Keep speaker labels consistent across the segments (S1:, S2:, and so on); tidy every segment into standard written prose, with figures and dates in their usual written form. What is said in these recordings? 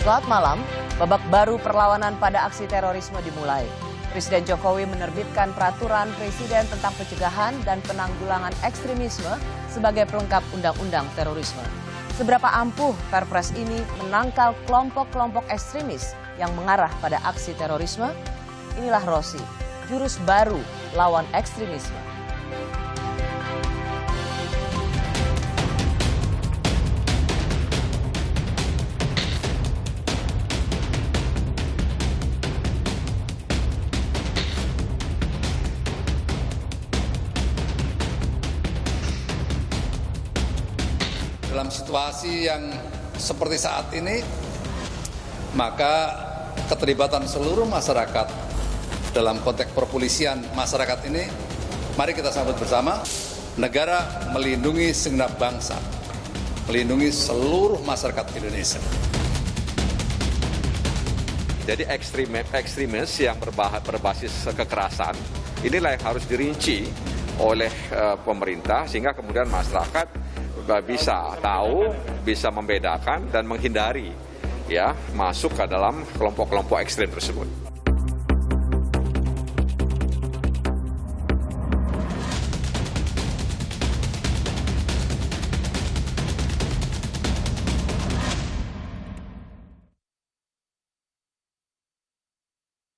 S1: Selamat malam, babak baru perlawanan pada aksi terorisme dimulai. Presiden Jokowi menerbitkan peraturan presiden tentang pencegahan dan penanggulangan ekstremisme sebagai pelengkap undang-undang terorisme. Seberapa ampuh Perpres ini menangkal kelompok-kelompok ekstremis yang mengarah pada aksi terorisme? Inilah Rosi, jurus baru lawan ekstremisme.
S2: Dalam situasi yang seperti saat ini, maka keterlibatan seluruh masyarakat dalam konteks perpolisian masyarakat ini, mari kita sambut bersama. Negara melindungi segenap bangsa, melindungi seluruh masyarakat Indonesia.
S3: Jadi ekstremis yang berbasis kekerasan, inilah yang harus dirinci oleh pemerintah sehingga kemudian masyarakat bisa tahu, bisa membedakan dan menghindari ya masuk ke dalam kelompok-kelompok ekstrem tersebut.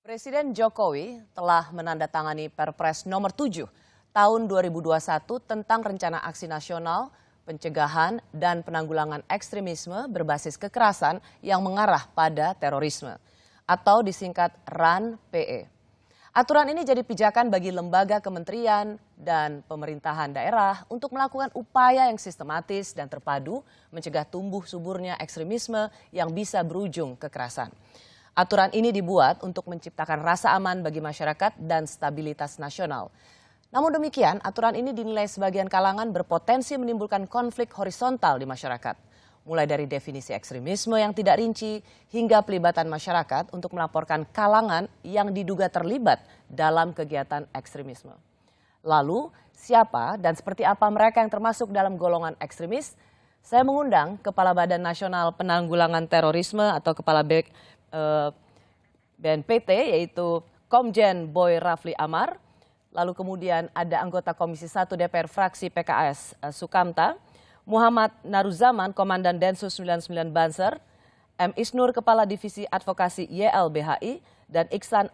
S1: Presiden Jokowi telah menandatangani Perpres nomor 7 tahun 2021 tentang Rencana Aksi Nasional Pencegahan dan Penanggulangan Ekstremisme Berbasis Kekerasan yang mengarah pada terorisme atau disingkat RAN-PE. Aturan ini jadi pijakan bagi lembaga kementerian dan pemerintahan daerah untuk melakukan upaya yang sistematis dan terpadu mencegah tumbuh suburnya ekstremisme yang bisa berujung kekerasan. Aturan ini dibuat untuk menciptakan rasa aman bagi masyarakat dan stabilitas nasional. Namun demikian, aturan ini dinilai sebagian kalangan berpotensi menimbulkan konflik horizontal di masyarakat. Mulai dari definisi ekstremisme yang tidak rinci hingga pelibatan masyarakat untuk melaporkan kalangan yang diduga terlibat dalam kegiatan ekstremisme. Lalu, siapa dan seperti apa mereka yang termasuk dalam golongan ekstremis? Saya mengundang Kepala Badan Nasional Penanggulangan Terorisme atau Kepala BNPT yaitu Komjen Boy Rafli Amar. Lalu kemudian ada anggota Komisi 1 DPR fraksi PKS Sukamta, Muhammad Naruzaman, Komandan Densus 99 Banser, M. Isnur, Kepala Divisi Advokasi YLBHI, dan Iksan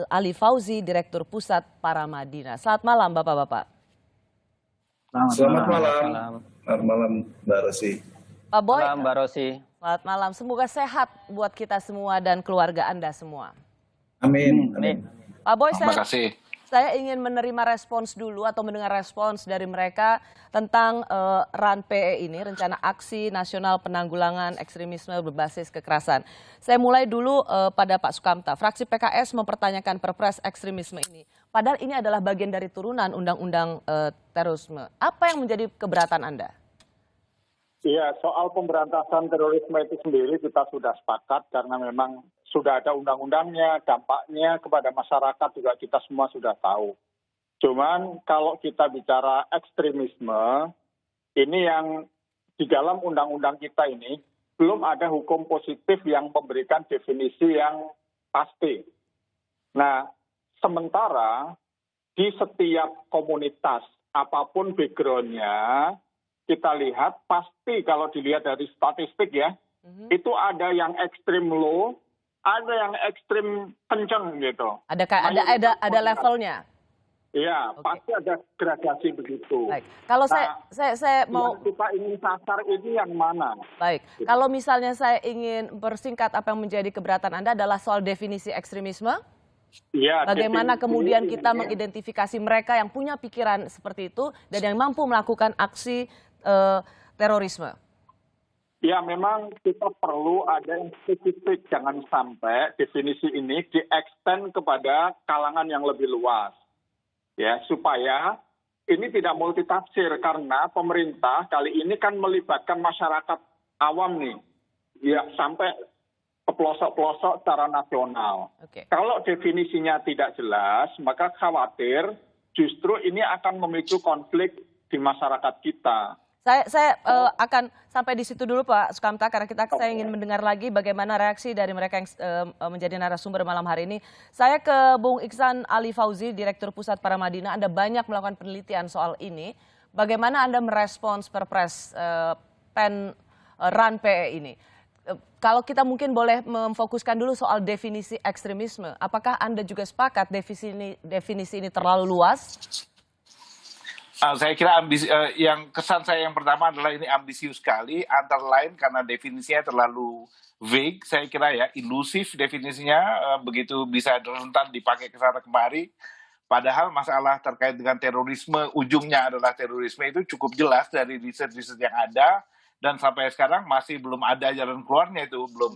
S1: Ali Fauzi, Direktur Pusat Paramadina. Selamat malam Bapak-Bapak.
S4: Selamat malam. Selamat malam Mbak Rosi.
S1: Pak Boy.
S5: Selamat Mbak Rosi.
S1: Selamat malam. Semoga sehat buat kita semua dan keluarga Anda semua.
S4: Amin.
S1: Pak Boy,
S2: Terima kasih.
S1: Saya ingin menerima respons dulu atau mendengar respons dari mereka tentang RAN-PE ini, Rencana Aksi Nasional Penanggulangan Ekstremisme Berbasis Kekerasan. Saya mulai dulu pada Pak Sukamta. Fraksi PKS mempertanyakan Perpres ekstremisme ini. Padahal ini adalah bagian dari turunan Undang-Undang Terorisme. Apa yang menjadi keberatan Anda?
S6: Iya, soal pemberantasan terorisme itu sendiri kita sudah sepakat karena memang sudah ada undang-undangnya, dampaknya kepada masyarakat juga kita semua sudah tahu. Cuman kalau kita bicara ekstremisme, ini yang di dalam undang-undang kita ini belum ada hukum positif yang memberikan definisi yang pasti. Nah, sementara di setiap komunitas, apapun background-nya, kita lihat pasti kalau dilihat dari statistik ya, itu ada yang ekstrim low, ada yang ekstrim kenceng gitu.
S1: Ada levelnya.
S6: Iya, pasti ada gradasi begitu.
S1: Baik. Kalau saya mau
S6: yang kita ingin sasar ini yang mana?
S1: Baik. Kalau misalnya saya ingin persingkat apa yang menjadi keberatan Anda adalah soal definisi ekstremisme.
S6: Ya,
S1: bagaimana kemudian kita mengidentifikasi mereka yang punya pikiran seperti itu dan yang mampu melakukan aksi terorisme?
S6: Ya, memang kita perlu ada yang spesifik. Jangan sampai definisi ini di-extend kepada kalangan yang lebih luas. Ya, supaya ini tidak multitafsir karena pemerintah kali ini kan melibatkan masyarakat awam nih. Ya, sampai ke pelosok-pelosok secara nasional. Kalau definisinya tidak jelas, maka khawatir justru ini akan memicu konflik di masyarakat kita.
S1: Akan sampai di situ dulu Pak Sukamta, karena saya ingin mendengar lagi bagaimana reaksi dari mereka yang menjadi narasumber malam hari ini. Saya ke Bung Iksan Ali Fauzi, Direktur Pusat Paramadina. Anda banyak melakukan penelitian soal ini. Bagaimana Anda merespons Perpres RAN PE ini? Kalau kita mungkin boleh memfokuskan dulu soal definisi ekstremisme. Apakah Anda juga sepakat definisi ini terlalu luas?
S5: Saya kira yang kesan saya yang pertama adalah ini ambisius sekali, antara lain karena definisinya terlalu vague, saya kira ya, ilusif definisinya, begitu bisa rentan dipakai ke sana kemari. Padahal masalah terkait dengan terorisme, ujungnya adalah terorisme itu cukup jelas dari riset-riset yang ada, dan sampai sekarang masih belum ada jalan keluarnya itu, belum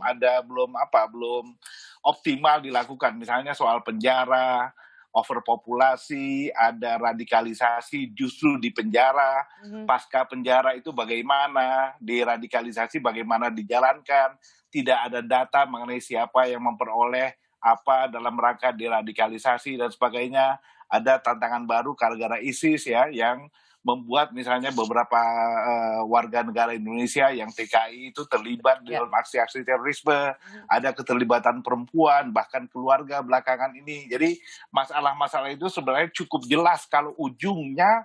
S5: optimal dilakukan. Misalnya soal penjara, overpopulasi, ada radikalisasi justru di penjara, pasca penjara itu bagaimana, deradikalisasi bagaimana dijalankan, tidak ada data mengenai siapa yang memperoleh apa dalam rangka deradikalisasi dan sebagainya. Ada tantangan baru gara-gara ISIS ya, yang membuat misalnya beberapa warga negara Indonesia yang TKI itu terlibat dalam aksi-aksi terorisme, ada keterlibatan perempuan, bahkan keluarga belakangan ini. Jadi masalah-masalah itu sebenarnya cukup jelas kalau ujungnya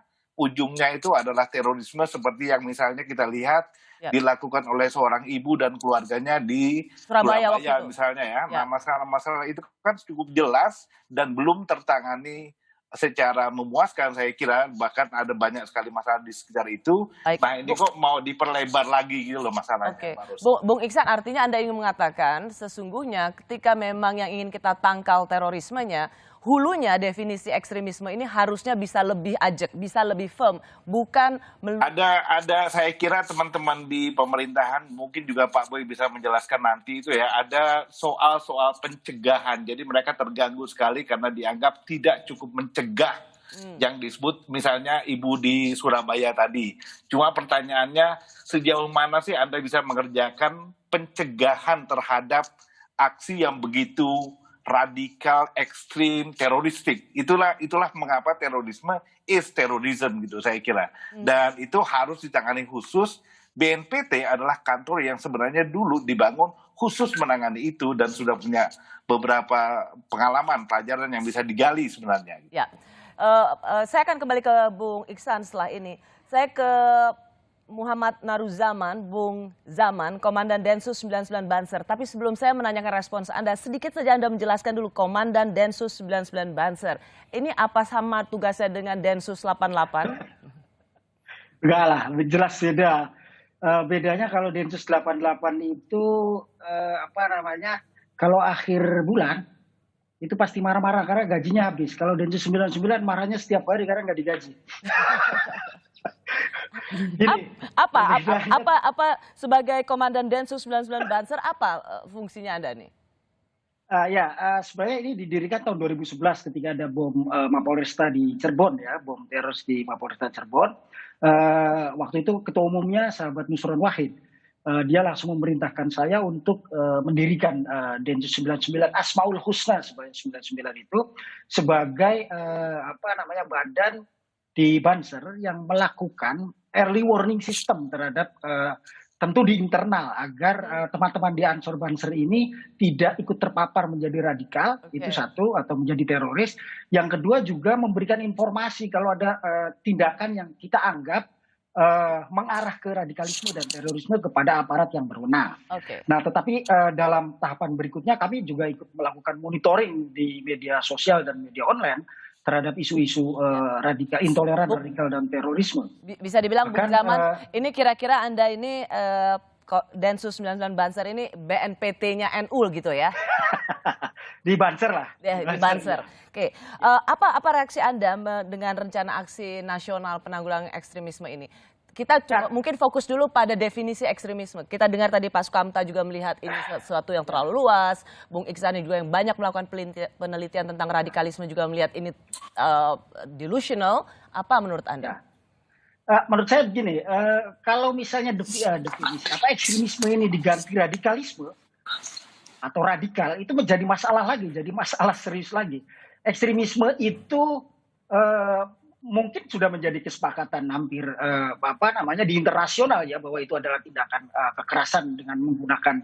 S5: itu adalah terorisme seperti yang misalnya kita lihat dilakukan oleh seorang ibu dan keluarganya di Surabaya misalnya ya. Nah, masalah-masalah itu kan cukup jelas dan belum tertangani secara memuaskan, saya kira, bahkan ada banyak sekali masalah di sekitar itu. Baik. Nah ini kok mau diperlebar lagi gitu loh masalahnya.
S1: Oke. Bung Iksan, artinya Anda ingin mengatakan sesungguhnya ketika memang yang ingin kita tangkal terorismenya, hulunya definisi ekstremisme ini harusnya bisa lebih ajak, bisa lebih firm, bukan
S5: ada saya kira teman-teman di pemerintahan, mungkin juga Pak Boy bisa menjelaskan nanti itu ya, ada soal pencegahan. Jadi mereka terganggu sekali karena dianggap tidak cukup mencegah yang disebut misalnya ibu di Surabaya tadi. Cuma pertanyaannya sejauh mana sih Anda bisa mengerjakan pencegahan terhadap aksi yang begitu radikal, ekstrim, teroristik. Itulah mengapa terorisme is terrorism gitu saya kira. Dan itu harus ditangani khusus. BNPT adalah kantor yang sebenarnya dulu dibangun khusus menangani itu dan sudah punya beberapa pengalaman, pelajaran yang bisa digali sebenarnya.
S1: Ya, saya akan kembali ke Bung Iksan setelah ini. Saya ke Muhammad Naruzaman, Bung Zaman, Komandan Densus 99 Banser. Tapi sebelum saya menanyakan respons Anda, sedikit saja Anda menjelaskan dulu Komandan Densus 99 Banser. Ini apa sama tugasnya dengan Densus 88?
S7: Enggak lah, jelas beda. Bedanya kalau Densus 88 itu kalau akhir bulan itu pasti marah-marah karena gajinya habis. Kalau Densus 99 marahnya setiap hari karena nggak digaji.
S1: Apa sebagai Komandan Densus 99 Banser apa fungsinya Anda nih?
S7: Sebenarnya ini didirikan tahun 2011 ketika ada bom Mapolresta di Cirebon ya, bom teroris di Mapolresta Cirebon. Waktu itu ketua umumnya sahabat Nusron Wahid. Dia langsung memerintahkan saya untuk mendirikan Densus 99 Asmaul Husna sebagai 99 itu sebagai badan di Banser yang melakukan early warning system terhadap tentu di internal agar teman-teman di Ansor Banser ini tidak ikut terpapar menjadi radikal, itu satu, atau menjadi teroris. Yang kedua juga memberikan informasi kalau ada tindakan yang kita anggap mengarah ke radikalisme dan terorisme kepada aparat yang berwenang. Nah, tetapi dalam tahapan berikutnya kami juga ikut melakukan monitoring di media sosial dan media online terhadap isu-isu radikal, intoleran, radikal dan terorisme.
S1: Bisa dibilang Bung Zaman, ini kira-kira Anda ini Densus 99 Banser ini BNPT-nya NU gitu ya?
S7: Di Banser lah.
S1: Di Banser. Oke. Apa reaksi Anda dengan rencana aksi nasional penanggulangan ekstremisme ini? Kita mungkin fokus dulu pada definisi ekstremisme. Kita dengar tadi Pak Sukamta juga melihat ini sesuatu yang terlalu luas. Bung Iksan juga yang banyak melakukan penelitian tentang radikalisme juga melihat ini delusional. Apa menurut Anda?
S7: Menurut saya begini, kalau misalnya definisi ekstremisme ini diganti radikalisme atau radikal, itu menjadi masalah lagi, jadi masalah serius lagi. Ekstremisme itu mungkin sudah menjadi kesepakatan hampir di internasional ya, bahwa itu adalah tindakan kekerasan dengan menggunakan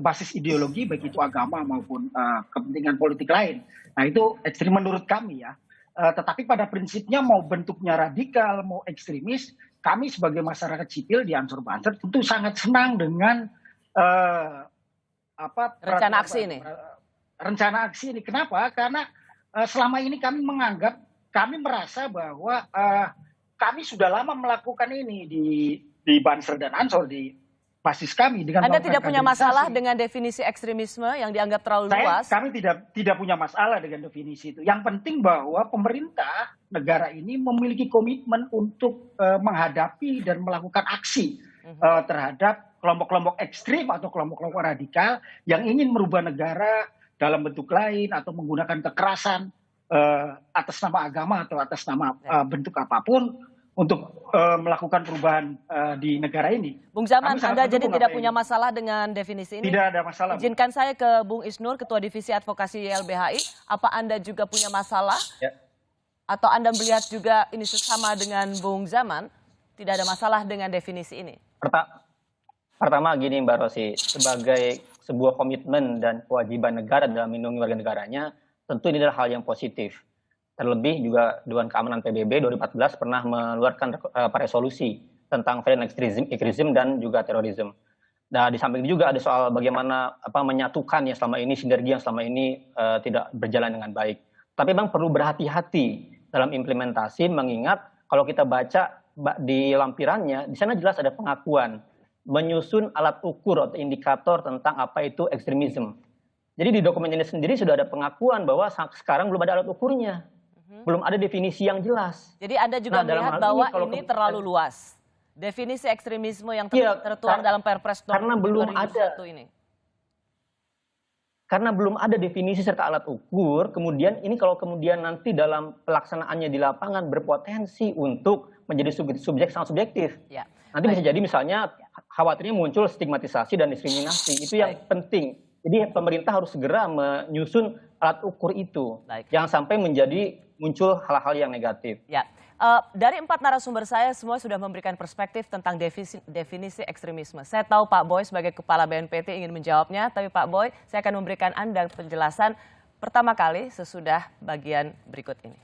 S7: basis ideologi, baik itu agama maupun kepentingan politik lain. Nah, itu ekstrim menurut kami ya. Tetapi pada prinsipnya mau bentuknya radikal, mau ekstremis, kami sebagai masyarakat sipil di Ansor Banser tentu sangat senang dengan
S1: rencana aksi ini.
S7: Rencana aksi ini. Kenapa? Karena selama ini kami merasa bahwa kami sudah lama melakukan ini di Banser dan Ansor, di basis kami.
S1: Anda tidak punya masalah dengan definisi ekstremisme yang dianggap terlalu luas?
S7: Kami tidak punya masalah dengan definisi itu. Yang penting bahwa pemerintah negara ini memiliki komitmen untuk menghadapi dan melakukan aksi terhadap kelompok-kelompok ekstrim atau kelompok-kelompok radikal yang ingin merubah negara dalam bentuk lain atau menggunakan kekerasan atas nama agama atau atas nama bentuk apapun untuk melakukan perubahan di negara ini.
S1: Bung Zaman, Anda jadi tidak punya masalah dengan definisi ini?
S7: Tidak ada masalah.
S1: Izinkan saya ke Bung Isnur, Ketua Divisi Advokasi YLBHI. Apa Anda juga punya masalah? Ya. Atau Anda melihat juga ini sesama dengan Bung Zaman, tidak ada masalah dengan definisi ini?
S8: Pertama gini Mbak Rosi, sebagai sebuah komitmen dan kewajiban negara dalam melindungi warga negaranya, tentu ini adalah hal yang positif. Terlebih juga Dewan Keamanan PBB 2014 pernah mengeluarkan resolusi tentang violent extremism dan juga terorisme. Nah, di samping itu juga ada soal bagaimana menyatukan yang selama ini, sinergi yang selama ini tidak berjalan dengan baik. Tapi memang perlu berhati-hati dalam implementasi, mengingat kalau kita baca di lampirannya, di sana jelas ada pengakuan menyusun alat ukur atau indikator tentang apa itu ekstremisme. Jadi di dokumen ini sendiri sudah ada pengakuan bahwa sekarang belum ada alat ukurnya. Belum ada definisi yang jelas.
S1: Jadi Anda juga melihat bahwa ini terlalu luas. Definisi ekstremisme yang tertuang dalam Perpres nomor 2001 ini.
S8: Karena belum ada definisi serta alat ukur, kemudian ini kalau kemudian nanti dalam pelaksanaannya di lapangan berpotensi untuk menjadi subjek sangat subjektif. Ya. Nanti bisa jadi misalnya khawatirnya muncul stigmatisasi dan diskriminasi. Itu yang penting. Jadi pemerintah harus segera menyusun alat ukur itu. Jangan sampai muncul hal-hal yang negatif.
S1: Ya, dari 4 narasumber saya semua sudah memberikan perspektif tentang definisi ekstremisme. Saya tahu Pak Boy sebagai Kepala BNPT ingin menjawabnya, tapi Pak Boy saya akan memberikan Anda penjelasan pertama kali sesudah bagian berikut ini.